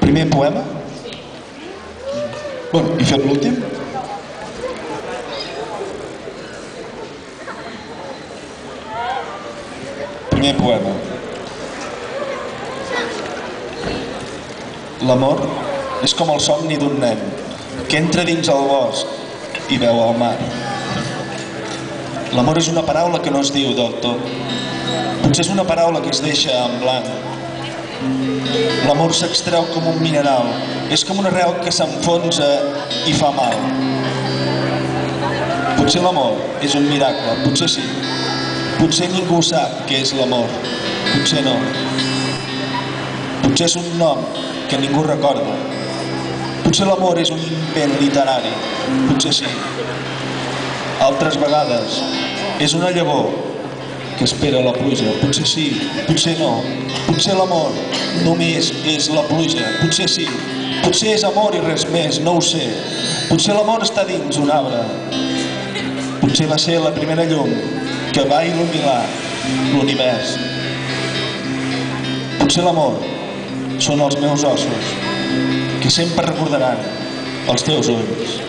Primer poema? Bueno, i fem l'últim? Primer poema. L'amor és com el somni d'un nen que entra dins el bosc i veu el mar. L'amor és una paraula que no es diu del tot. Potser és una paraula que es deixa en blanc. L'amor s'extreu com un mineral. És com una arrel que s'enfonsa i fa mal. Potser l'amor és un miracle, potser sí. Potser ningú sap què és l'amor. Potser no. Potser és un nom que ningú recorda. Potser l'amor és un invent literari. Potser sí. Altres vegades és una llavor que espera la pluja. Potser sí, potser no. Potser l'amor només és la pluja. Potser sí. Potser és amor i res més, no ho sé. Potser l'amor està dins un arbre. Potser va ser la primera llum que va il·luminar l'univers. Potser l'amor són els meus ossos que sempre recordaran els teus ulls.